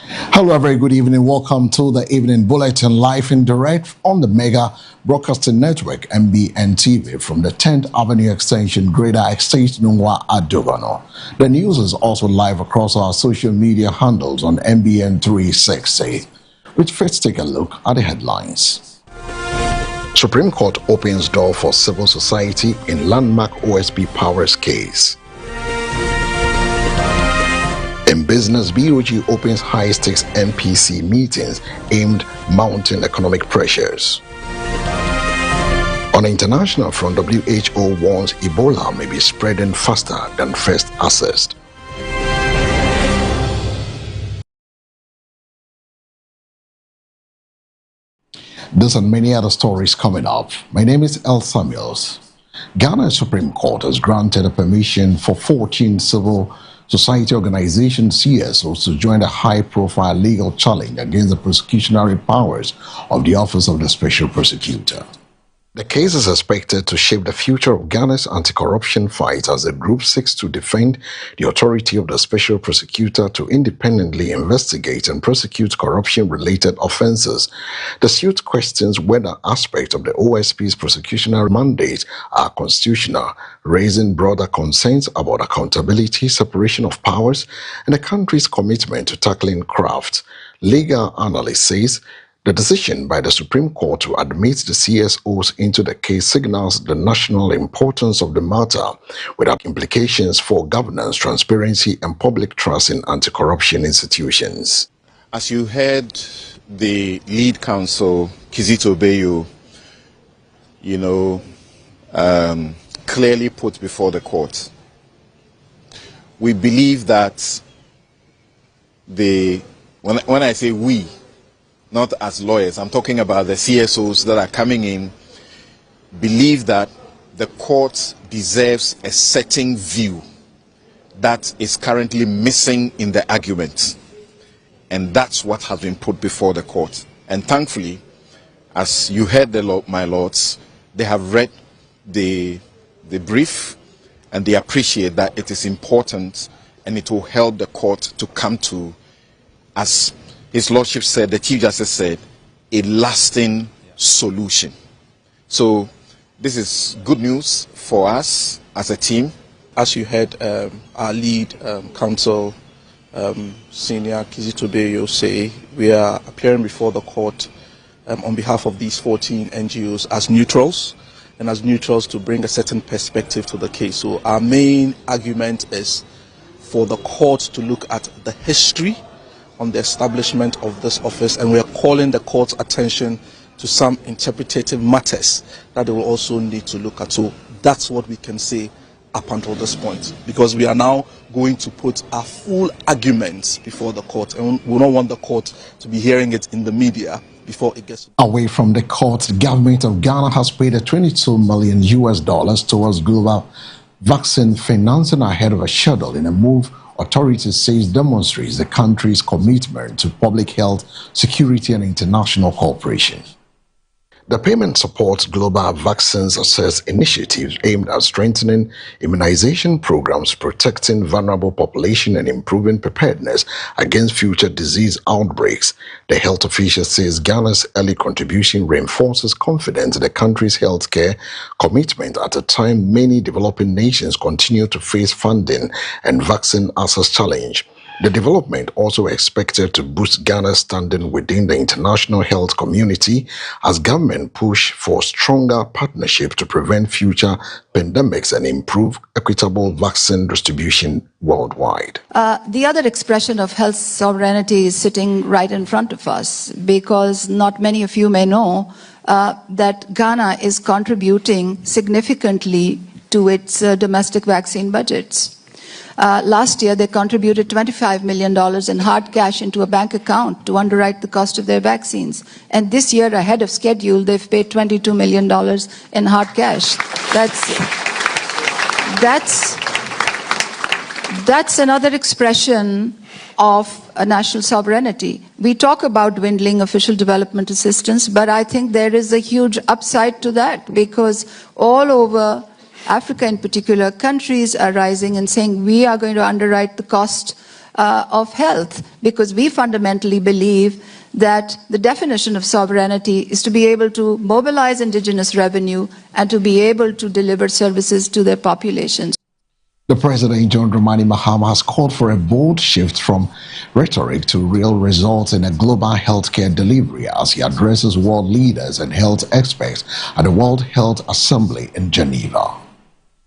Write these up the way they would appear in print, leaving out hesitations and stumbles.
Hello, a very good evening. Welcome to the Evening Bulletin live and direct on the Mega Broadcasting Network, MBN TV, from the 10th Avenue Extension, Greater Estate, Nungwa at Duvano. The news is also live across our social media handles on MBN 360. Which first take a look at the headlines. Supreme Court opens door for civil society in landmark OSP Powers case. In business, BOG opens high-stakes MPC meetings aimed mounting economic pressures. On the international front, WHO warns Ebola may be spreading faster than first assessed. This and many other stories coming up. My name is El Samuels. Ghana's Supreme Court has granted a permission for 14 civil society organization CSOs to join the high-profile legal challenge against the prosecutionary powers of the Office of the Special Prosecutor. The case is expected to shape the future of Ghana's anti-corruption fight as the group seeks to defend the authority of the Special Prosecutor to independently investigate and prosecute corruption-related offences. The suit questions whether aspects of the OSP's prosecutionary mandate are constitutional, raising broader concerns about accountability, separation of powers, and the country's commitment to tackling graft. Legal analyst says the decision by the Supreme Court to admit the CSOs into the case signals the national importance of the matter, without implications for governance, transparency, and public trust in anti-corruption institutions. As you heard the lead counsel, Kizito Beyo, clearly put before the court, we believe that when I say we, not as lawyers, I'm talking about the CSOs that are coming in, believe that the court deserves a certain view that is currently missing in the argument. And that's what has been put before the court. And thankfully, as you heard, my lords, they have read the brief and they appreciate that it is important and it will help the court to come to, as His Lordship said, the Chief Justice said, a lasting solution. So this is good news for us as a team. As you heard our lead counsel, Senior Kizito Beyo, say, we are appearing before the court on behalf of these 14 NGOs as neutrals, and as neutrals to bring a certain perspective to the case. So our main argument is for the court to look at the history on the establishment of this office, and we are calling the court's attention to some interpretative matters that they will also need to look at. So that's what we can say up until this point, because we are now going to put our full arguments before the court, and we don't want the court to be hearing it in the media before it gets away from the court. The government of Ghana has paid a $22 million towards global vaccine financing ahead of a schedule, in a move authorities say demonstrates the country's commitment to public health, security, and international cooperation. The payment supports global vaccines access initiatives aimed at strengthening immunization programs, protecting vulnerable population, and improving preparedness against future disease outbreaks. The health official says Ghana's early contribution reinforces confidence in the country's healthcare commitment at a time many developing nations continue to face funding and vaccine access challenge. The development also expected to boost Ghana's standing within the international health community as government push for stronger partnership to prevent future pandemics and improve equitable vaccine distribution worldwide. The other expression of health sovereignty is sitting right in front of us, because not many of you may know that Ghana is contributing significantly to its domestic vaccine budgets. Last year, they contributed $25 million in hard cash into a bank account to underwrite the cost of their vaccines. And this year, ahead of schedule, they've paid $22 million in hard cash. That's another expression of a national sovereignty. We talk about dwindling official development assistance, but I think there is a huge upside to that, because all over Africa in particular, countries are rising and saying we are going to underwrite the cost of health, because we fundamentally believe that the definition of sovereignty is to be able to mobilize indigenous revenue and to be able to deliver services to their populations. The President, John Dramani Mahama, has called for a bold shift from rhetoric to real results in a global healthcare delivery as he addresses world leaders and health experts at the World Health Assembly in Geneva.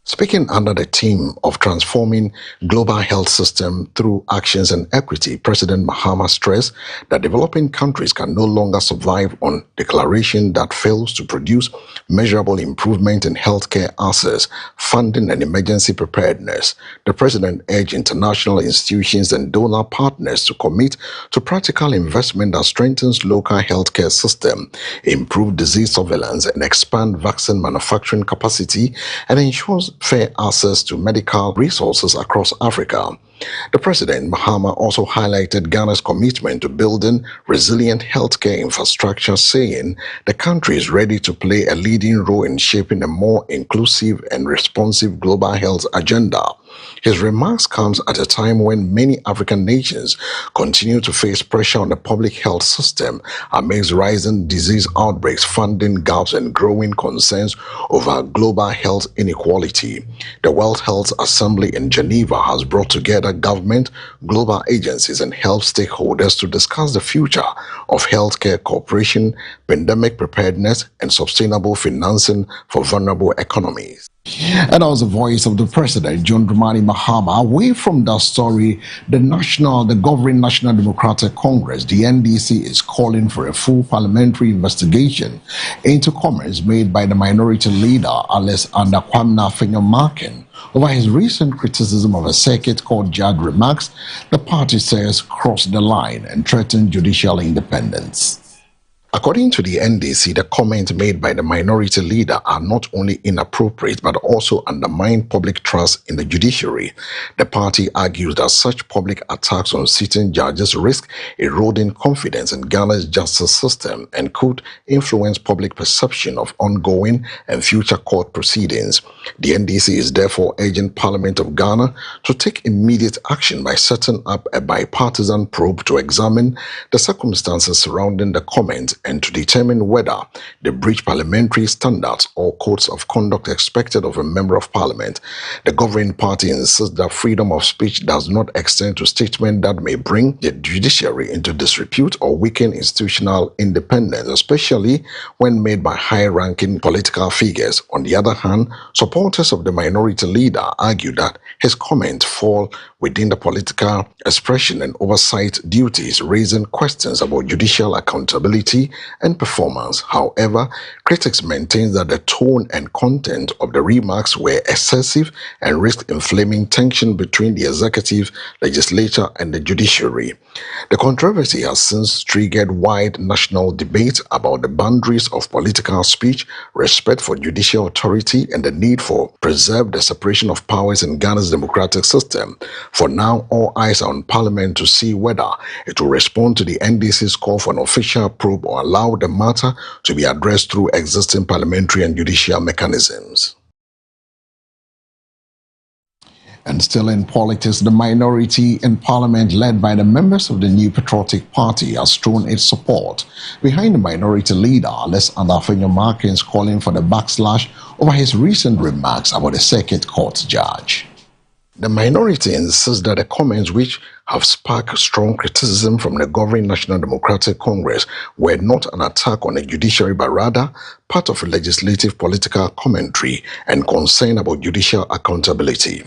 Speaking under the theme of transforming global health system through actions and equity, President Mahama stressed that developing countries can no longer survive on declaration that fails to produce measurable improvement in healthcare access, funding, and emergency preparedness. The president urged international institutions and donor partners to commit to practical investment that strengthens local healthcare system, improve disease surveillance, and expand vaccine manufacturing capacity, and ensures fair access to medical resources across Africa. The President, Mahama, also highlighted Ghana's commitment to building resilient healthcare infrastructure, saying the country is ready to play a leading role in shaping a more inclusive and responsive global health agenda. His remarks comes at a time when many African nations continue to face pressure on the public health system amidst rising disease outbreaks, funding gaps, and growing concerns over global health inequality. The World Health Assembly in Geneva has brought together government, global agencies, and health stakeholders to discuss the future of healthcare cooperation, pandemic preparedness, and sustainable financing for vulnerable economies. And that was the voice of the President, John Dramani Mahama. Away from that story, the governing National Democratic Congress, the NDC, is calling for a full parliamentary investigation into comments made by the minority leader, Alexander Kwamna Afenyo-Markin, over his recent criticism of a circuit court judge remarks the party says crossed the line and threatened judicial independence. According to the NDC, the comments made by the minority leader are not only inappropriate but also undermine public trust in the judiciary. The party argues that such public attacks on sitting judges risk eroding confidence in Ghana's justice system and could influence public perception of ongoing and future court proceedings. The NDC is therefore urging Parliament of Ghana to take immediate action by setting up a bipartisan probe to examine the circumstances surrounding the comments and to determine whether they breach parliamentary standards or codes of conduct expected of a member of parliament. The governing party insists that freedom of speech does not extend to statements that may bring the judiciary into disrepute or weaken institutional independence, especially when made by high-ranking political figures. On the other hand, supporters of the minority leader argue that his comments fall within the political expression and oversight duties, raising questions about judicial accountability and performance. However, critics maintain that the tone and content of the remarks were excessive and risked inflaming tension between the executive, legislature, and the judiciary. The controversy has since triggered wide national debate about the boundaries of political speech, respect for judicial authority, and the need for preserve the separation of powers in Ghana's democratic system. For now, all eyes are on Parliament to see whether it will respond to the NDC's call for an official probe or allow the matter to be addressed through existing parliamentary and judicial mechanisms. And still in politics, the minority in parliament led by the members of the New Patriotic Party has thrown its support behind the minority leader, Alexander Afenyo-Markin's calling for the backslash over his recent remarks about the circuit court judge. The minority insists that the comments, which have sparked strong criticism from the governing National Democratic Congress, were not an attack on the judiciary but rather part of a legislative political commentary and concern about judicial accountability.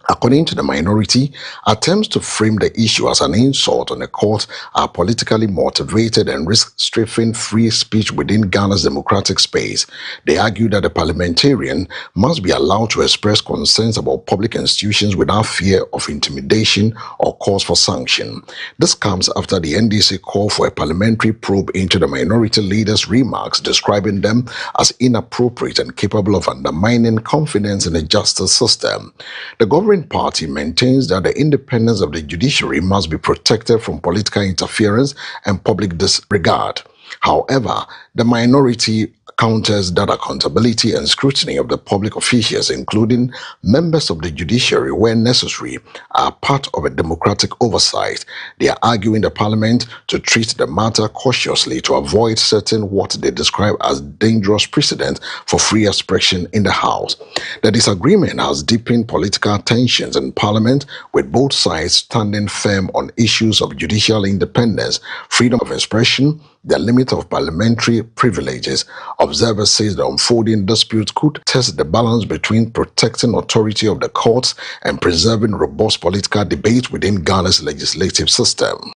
According to the minority, attempts to frame the issue as an insult on the court are politically motivated and risk stripping free speech within Ghana's democratic space. They argue that the parliamentarian must be allowed to express concerns about public institutions without fear of intimidation or cause for sanction. This comes after the NDC called for a parliamentary probe into the minority leader's remarks, describing them as inappropriate and capable of undermining confidence in the justice system. The governing party maintains that the independence of the judiciary must be protected from political interference and public disregard. However, the minority counters that accountability and scrutiny of the public officials, including members of the judiciary where necessary, are part of a democratic oversight. They are arguing the parliament to treat the matter cautiously to avoid setting what they describe as dangerous precedent for free expression in the House. The disagreement has deepened political tensions in parliament, with both sides standing firm on issues of judicial independence, freedom of expression, the limit of parliamentary privileges. Observers say the unfolding dispute could test the balance between protecting authority of the courts and preserving robust political debate within Ghana's legislative system.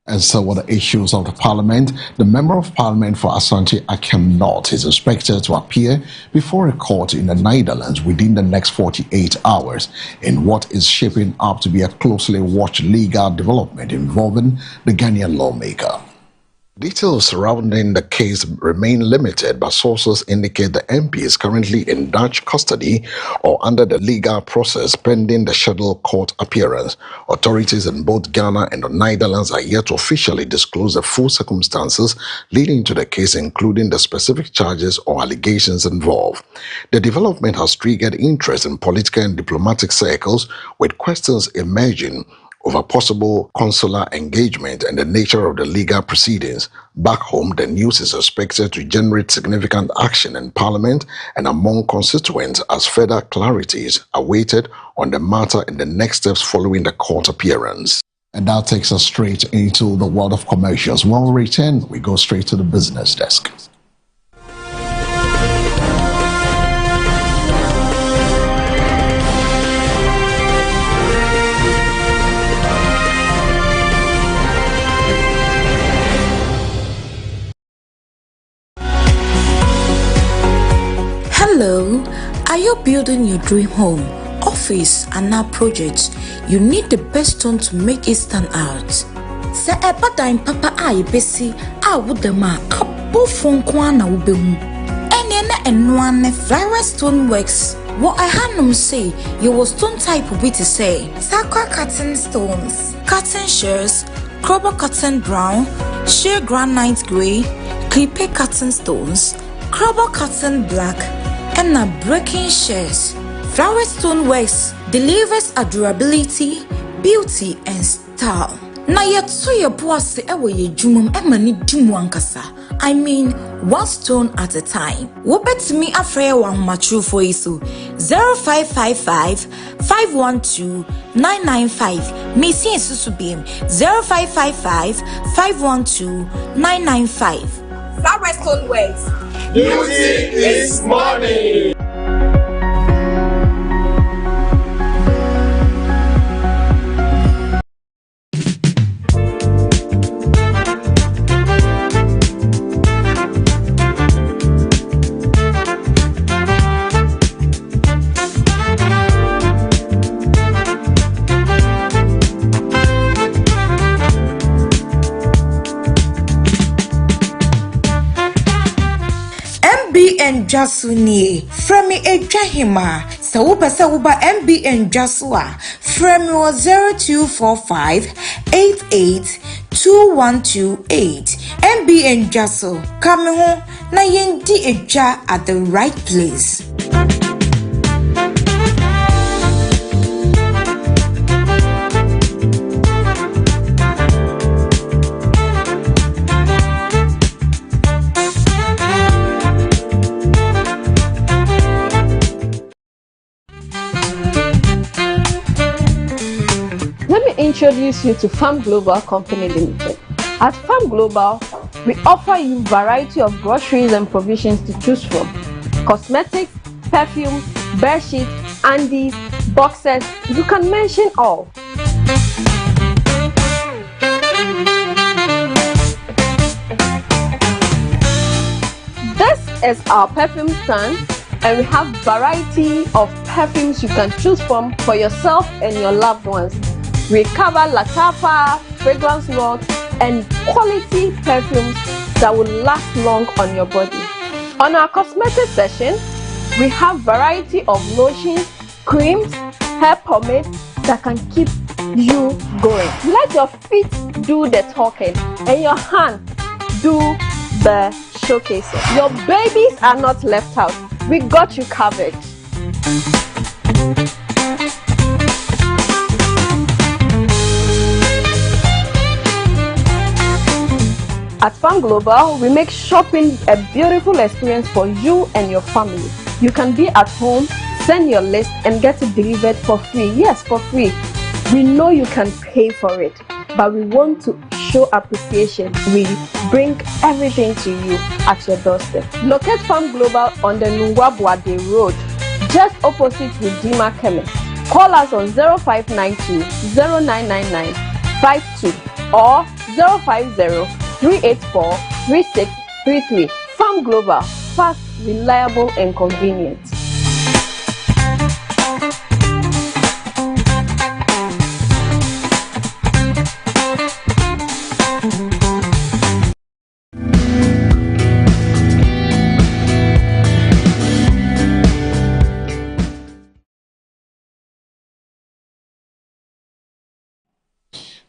And so with the issues of the parliament, the Member of Parliament for Asante Akem North is expected to appear before a court in the Netherlands within the next 48 hours in what is shaping up to be a closely watched legal development involving the Ghanaian lawmaker. Details surrounding the case remain limited, but sources indicate the MP is currently in Dutch custody or under the legal process pending the scheduled court appearance. Authorities in both Ghana and the Netherlands are yet to officially disclose the full circumstances leading to the case, including the specific charges or allegations involved. The development has triggered interest in political and diplomatic circles, with questions emerging over possible consular engagement and the nature of the legal proceedings. Back home, the news is expected to generate significant action in Parliament and among constituents as further clarities are awaited on the matter and the next steps following the court appearance. And that takes us straight into the world of commercials. When we return, we go straight to the business desk. Hello, are you building your dream home, office, and now project? You need the best stone to make it stand out. Se ebadan papa a yebesi a wudema abo fonko na wubemu. Ene na enwane Flower Stone Works. What I hanum say, your stone type will be to say Sakwa curtain stones, curtain shears, crumble curtain brown, sheer granite grey, clippy curtain stones, crumble curtain black, and a breaking shares. Flower Stone Works delivers a durability, beauty, and style. Na yet so your boss ewe ye jumum emani dimu ankasa. I mean, one stone at a time. Wobet me afre one machu for isu 0555 512 995. Me si susu beam 0555 512 995. Flower Stone Works. Beauty is money. MBN Jasuni from me Ejahima. Sawupa Sawuba MBN Jasua from 0245 88 2128. MBN Jasu coming home na yendi eja at the right place. Introduce you to Farm Global Company Limited. At Farm Global, we offer you variety of groceries and provisions to choose from: cosmetics, perfumes, bed sheets, undies, boxes. You can mention all. This is our perfume stand, and we have variety of perfumes you can choose from for yourself and your loved ones. We cover Latapa, fragrance notes, and quality perfumes that will last long on your body. On our cosmetic section, we have variety of lotions, creams, hair pomade that can keep you going. Let your feet do the talking and your hands do the showcases. Your babies are not left out. We got you covered. At Farm Global, we make shopping a beautiful experience for you and your family. You can be at home, send your list and get it delivered for free. Yes, for free. We know you can pay for it, but we want to show appreciation. We bring everything to you at your doorstep. Locate Farm Global on the Nungwabuade Road, just opposite Redeemer Chemist. Call us on 0592 0999 52 or 050-384-3633. Farm Global, fast, reliable, and convenient.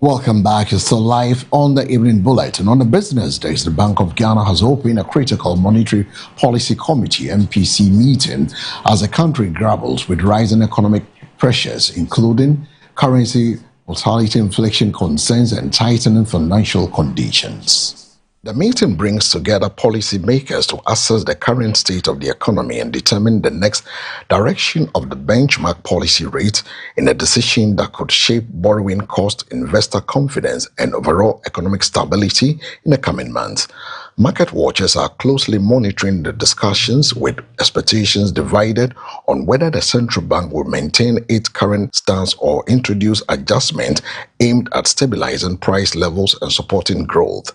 Welcome back. It's still live on the Evening Bulletin. On the business days, the Bank of Ghana has opened a critical monetary policy committee MPC meeting as the country grapples with rising economic pressures, including currency volatility, inflation concerns, and tightening financial conditions. The meeting brings together policymakers to assess the current state of the economy and determine the next direction of the benchmark policy rate in a decision that could shape borrowing costs, investor confidence, and overall economic stability in the coming months. Market watchers are closely monitoring the discussions, with expectations divided on whether the central bank will maintain its current stance or introduce adjustments aimed at stabilizing price levels and supporting growth.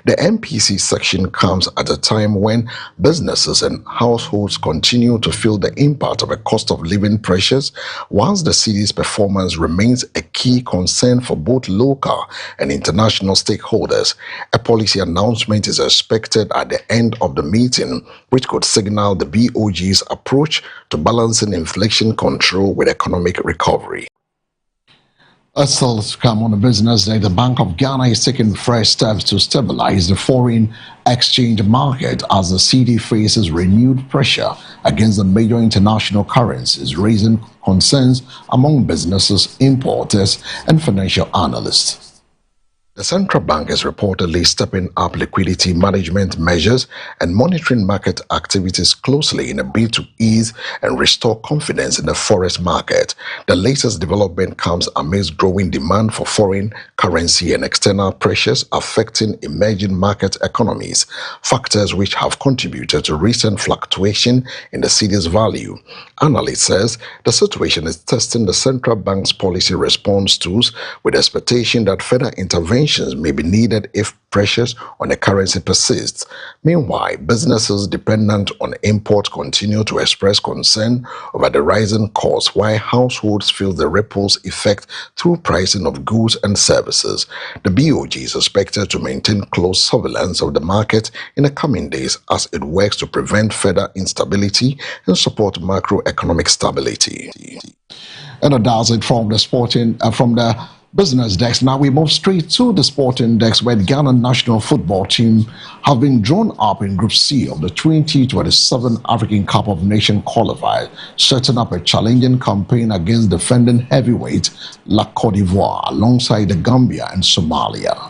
The MPC section comes at a time when businesses and households continue to feel the impact of the cost of living pressures, whilst the cedi's performance remains a key concern for both local and international stakeholders. A policy announcement is expected at the end of the meeting, which could signal the BOG's approach to balancing inflation control with economic recovery. Still to come on the business day, the Bank of Ghana is taking fresh steps to stabilize the foreign exchange market as the cedi faces renewed pressure against the major international currencies, raising concerns among businesses, importers, and financial analysts. The central bank is reportedly stepping up liquidity management measures and monitoring market activities closely in a bid to ease and restore confidence in the forex market. The latest development comes amidst growing demand for foreign currency and external pressures affecting emerging market economies, factors which have contributed to recent fluctuation in the cedi's value. Analyst says the situation is testing the central bank's policy response tools, with expectation that further intervention may be needed if pressures on the currency persist. Meanwhile, businesses dependent on import continue to express concern over the rising costs, while households feel the ripples effect through pricing of goods and services. The BOG is expected to maintain close surveillance of the market in the coming days as it works to prevent further instability and support macroeconomic stability. And that's it from the business desk. Now we move straight to the sporting desk, where the Ghana national football team have been drawn up in Group C of the 2027 African Cup of Nations qualifiers, setting up a challenging campaign against defending heavyweight La Côte d'Ivoire alongside the Gambia and Somalia.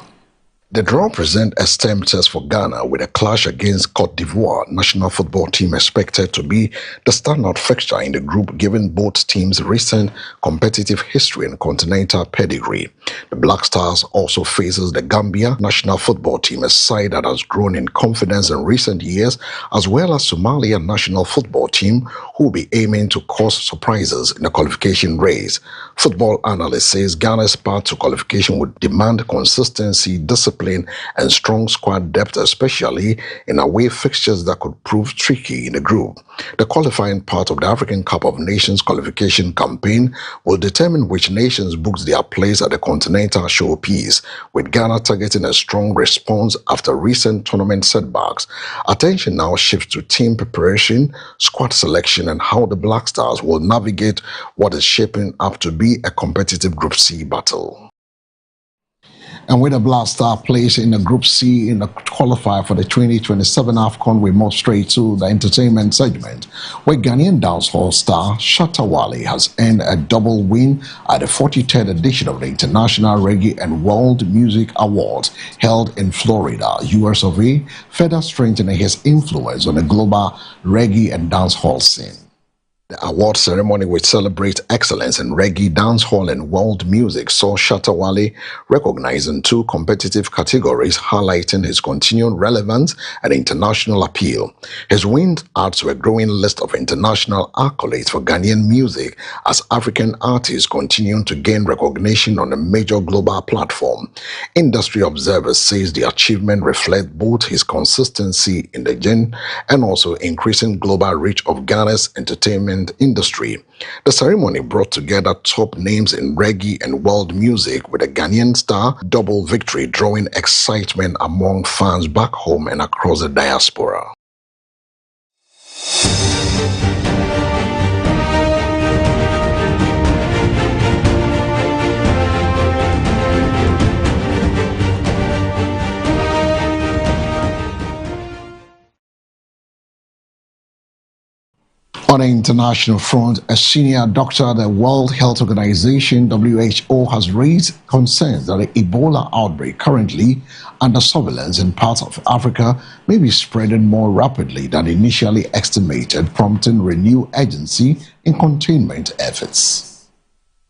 The draw presents a stem test for Ghana, with a clash against Côte d'Ivoire national football team expected to be the standout fixture in the group, given both teams' recent competitive history and continental pedigree. The Black Stars also faces the Gambia national football team, a side that has grown in confidence in recent years, as well as Somalia national football team, who will be aiming to cause surprises in the qualification race. Football analyst says Ghana's path to qualification would demand consistency, discipline, and strong squad depth, especially in away fixtures that could prove tricky in the group. The qualifying part of the African Cup of Nations qualification campaign will determine which nations books their place at the continental showpiece, with Ghana targeting a strong response after recent tournament setbacks. Attention now shifts to team preparation, squad selection, and how the Black Stars will navigate what is shaping up to be a competitive Group C battle. And with the Black Star placed in the Group C in the qualifier for the 2027 AFCON, we move straight to the entertainment segment, where Ghanaian dancehall star Shatta Wale has earned a double win at the 43rd edition of the International Reggae and World Music Awards held in Florida, US of A, further strengthening his influence on the global reggae and dancehall scene. The award ceremony, which celebrates excellence in reggae, dancehall, and world music, saw Shatta Wale recognized in 2 competitive categories, highlighting his continued relevance and international appeal. His win adds to a growing list of international accolades for Ghanaian music as African artists continue to gain recognition on a major global platform. Industry observers say the achievement reflects both his consistency in the genre and also increasing global reach of Ghana's entertainment industry. The ceremony brought together top names in reggae and world music, with a Ghanaian star double victory drawing excitement among fans back home and across the diaspora. On the international front, a senior doctor at the World Health Organization (WHO) has raised concerns that the Ebola outbreak currently under surveillance in parts of Africa may be spreading more rapidly than initially estimated, prompting renewed urgency in containment efforts.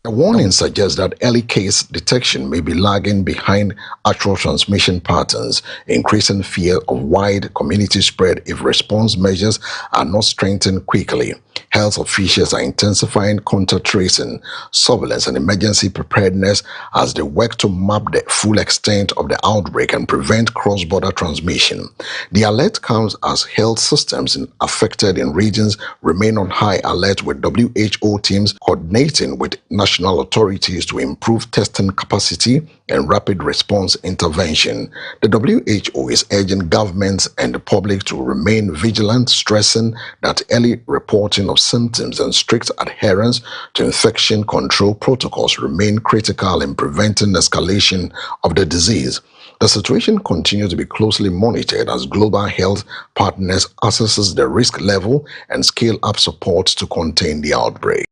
The warning suggests that early case detection may be lagging behind actual transmission patterns, increasing fear of wide community spread if response measures are not strengthened quickly. Health officials are intensifying contact tracing, surveillance, and emergency preparedness as they work to map the full extent of the outbreak and prevent cross-border transmission. The alert comes as health systems affected in regions remain on high alert, with WHO teams coordinating with national authorities to improve testing capacity and rapid response intervention. The WHO is urging governments and the public to remain vigilant, stressing that early reporting of symptoms and strict adherence to infection control protocols remain critical in preventing escalation of the disease. The situation continues to be closely monitored as global health partners assess the risk level and scale up support to contain the outbreak.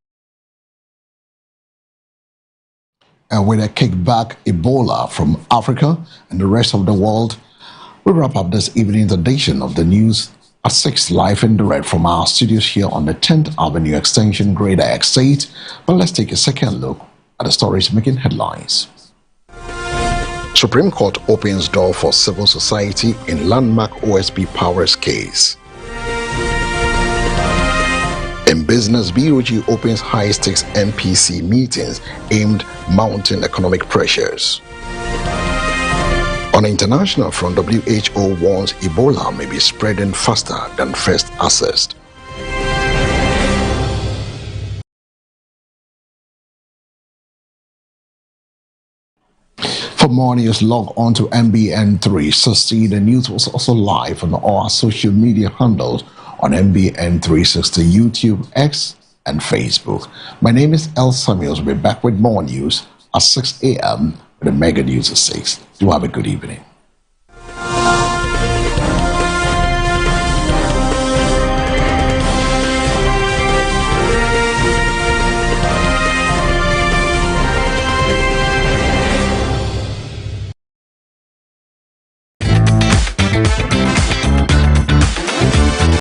And with a kickback Ebola from Africa and the rest of the world, we wrap up this evening's edition of the news at 6 live and direct from our studios here on the 10th Avenue Extension, Greater Estate. But let's take a second look at the stories making headlines. Supreme Court opens door for civil society in landmark OSP Powers case. In business, BOG opens high-stakes MPC meetings aimed mounting economic pressures. On the international front, WHO warns Ebola may be spreading faster than first assessed. For more news, log on to MBN360. The news was also live on all our social media handles on MBN360, YouTube, X, and Facebook. My name is El Samuels. We'll be back with more news at 6 a.m. with the Mega News at 6. Do have a good evening.